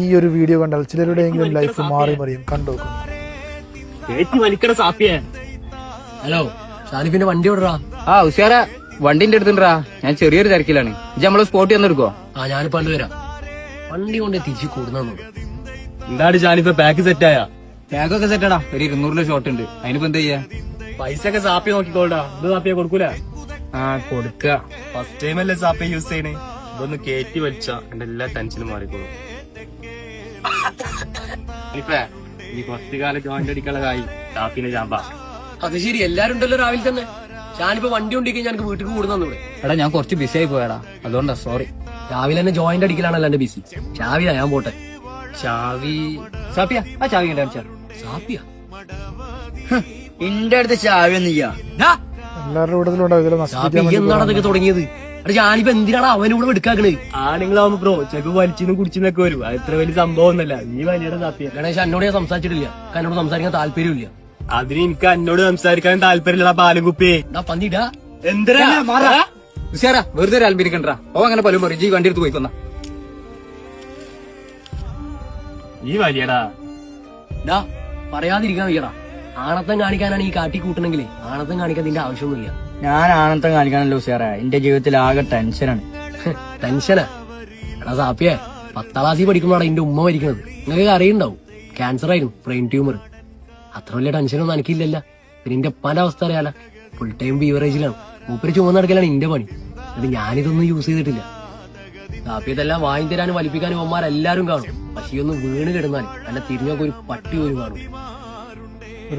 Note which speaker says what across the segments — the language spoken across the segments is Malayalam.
Speaker 1: ഈ ഒരു വീഡിയോ കണ്ടാൽ ചിലരുടെയെങ്കിലും ലൈഫ് മാറി മറിയും. കണ്ടു.
Speaker 2: ഹലോ, ഷാനിഫിന്റെ വണ്ടി വിടറാ.
Speaker 3: ആ ഉഷാര വണ്ടിന്റെ അടുത്തുണ്ടാ. ഞാൻ ചെറിയൊരു തിരക്കിലാണ്. ഇജ്ജ് നമ്മള് സ്പോട്ടിൽ വന്നെടുക്കോ?
Speaker 2: ഞാനിപ്പോ വരാം. വണ്ടി കൊണ്ട് തിരിച്ചു കൂടുന്നു.
Speaker 4: എന്താണ് ഷാനിഫ്, പാക്ക് സെറ്റായ?
Speaker 3: ബാഗൊക്കെ സെറ്റാടാ. ഒരു 200 ഷോട്ട് ഉണ്ട്. അതിനിപ്പോ എന്താ ചെയ്യാ?
Speaker 4: പൈസ ഒക്കെ സാപ്പി നോക്കിക്കോളാ. ഇത് സാപ്പിയെ കൊടുക്കൂല?
Speaker 3: ആ കൊടുക്ക.
Speaker 4: ഫസ്റ്റ് ടൈം അല്ലേ സാപ്പി യൂസ് ചെയ്യണേ. ഇതൊന്ന് കേറ്റി വലിച്ച എന്റെ എല്ലാ ടെൻഷനും മാറിക്കോളും. ഈ കുറച്ചു കാലം ജോയിന്റ് അടിക്കാനുള്ളതായി സാപ്പിന്റെ ചാമ്പ.
Speaker 2: അത് ശരി, എല്ലാരും ഉണ്ടല്ലോ രാവിലെ തന്നെ. ഷാനിപ്പോ വണ്ടി കൊണ്ടിരിക്കാൻ ഞങ്ങൾക്ക് വീട്ടിൽ കൂടുന്നു.
Speaker 3: എടാ ഞാൻ കുറച്ച് ബിസി ആയി പോയടാ, അതുകൊണ്ടാ സോറി.
Speaker 2: രാവിലെ തന്നെ ജോയിന്റ് അടിക്കലാണല്ലോ എന്റെ ബിസി. ചാവിയാ, ഞാൻ പോട്ടെ.
Speaker 3: ചാവി സാപ്പിയാ? ആ ചാവി ഉണ്ടാ?
Speaker 2: സാപ്പിയാ?
Speaker 3: എന്റെ അടുത്ത് ചാവി ഒന്നുമില്ല.
Speaker 1: എല്ലാവരുടെ കൂട്ടത്തിലുണ്ടാവും.
Speaker 2: എന്നാണ് അതൊക്കെ തുടങ്ങിയത്? അവിടെ ഞാനിപ്പോ എന്തിനാണ് അവനൂടെ എടുക്കാക്കണേ?
Speaker 4: ആണുങ്ങളാവുമ്പോ ബ്രോ ചെക്ക് വലിച്ചിന്നും കുടിച്ചിന്നൊക്കെ വരും. അത് ഇത്ര വലിയ സംഭവം ഒന്നല്ല. നീ വലിയുടെ സാപ്പിയ.
Speaker 2: ഗണേശ, എന്നോട് ഞാൻ സംസാരിച്ചിട്ടില്ല. എന്നോട് സംസാരിക്കാൻ താല്പര്യമില്ല.
Speaker 4: അതിന് എനിക്ക് എന്നോട് സംസാരിക്കാൻ താല്പര്യമില്ല. പാലും കുപ്പിയെ
Speaker 2: പന്നിടാ
Speaker 4: എന്തിനാ
Speaker 3: ഉഷാര വെറുതെ ഒരു അൽബിരിക്കണ്ടാ. ഓ അങ്ങനെ പലരും പറയും. ഈ വണ്ടി എടുത്ത് പോയി തന്ന
Speaker 4: ഈ വലിയടാ.
Speaker 2: പറയാതിരിക്കാൻ വയ്യടാ. ആണത്തം കാണിക്കാനാണ് ഈ കാട്ടി കൂട്ടണെങ്കിലേ ആണത്തം കാണിക്കാൻ നിന്റെ ആവശ്യമൊന്നുമില്ല.
Speaker 3: ഞാൻ ആനന്ദം കാണിക്കാനല്ലോ ഉഷാറ. എന്റെ ജീവിതത്തിൽ ആകെ ടെൻഷനാണ്.
Speaker 2: ടെൻഷനാ? എടാ സാപ്പിയെ, 10ാം ക്ലാസ്സിൽ പഠിക്കുമ്പോഴാണ് എന്റെ ഉമ്മ മരിക്കണത്. നിങ്ങൾക്ക് അറിയുണ്ടാവും. ക്യാൻസർ ആയിരുന്നു, ബ്രെയിൻ ട്യൂമർ. അത്ര വലിയ ടെൻഷനൊന്നും എനിക്കില്ലല്ല. പിന്നെ എന്റെ ഉപ്പാന്റെ അവസ്ഥ അറിയാല. Full time ബീവറേജിലാണ്. മൂപ്പര് ചുമന്ന് നടക്കലാണ് എന്റെ പണി. അത് ഞാനിതൊന്നും യൂസ് ചെയ്തിട്ടില്ല. സാപ്പിയതെല്ലാം വാങ്ങി തരാനും വലിപ്പിക്കാനും ഉമ്മാരെല്ലാരും കാണും. പക്ഷേ ഒന്ന് വീണ് കിടന്നാൽ അല്ല തിരിഞ്ഞൊക്കെ ഒരു പട്ടി പോലും കാണും.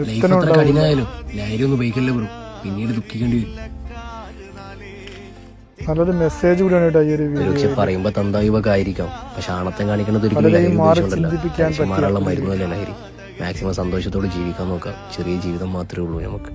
Speaker 2: ലൈഫ് അത്ര കഠിനായാലും ലൈരി ഒന്ന് ഉപയോഗിക്കല്ലേ വരും. പിന്നീട് ദുഃഖിക്കേണ്ടി വരും.
Speaker 1: നല്ലൊരു മെസ്സേജ് കൂടിയാണ് കേട്ടോ ഈ ഒരു വീഡിയോ.
Speaker 2: പക്ഷെ പറയുമ്പോ തന്തായുവൊക്കെ ആയിരിക്കാം. പക്ഷെ ആണത്തം കാണിക്കുന്നത് ഒരിക്കലും ലഹരി ഉപയോഗിച്ചുകൊണ്ടല്ല. മരുന്നല്ല ലഹരി. മാക്സിമം സന്തോഷത്തോടെ ജീവിക്കാൻ നോക്കാം. ചെറിയ ജീവിതം മാത്രമേ ഉള്ളൂ നമുക്ക്.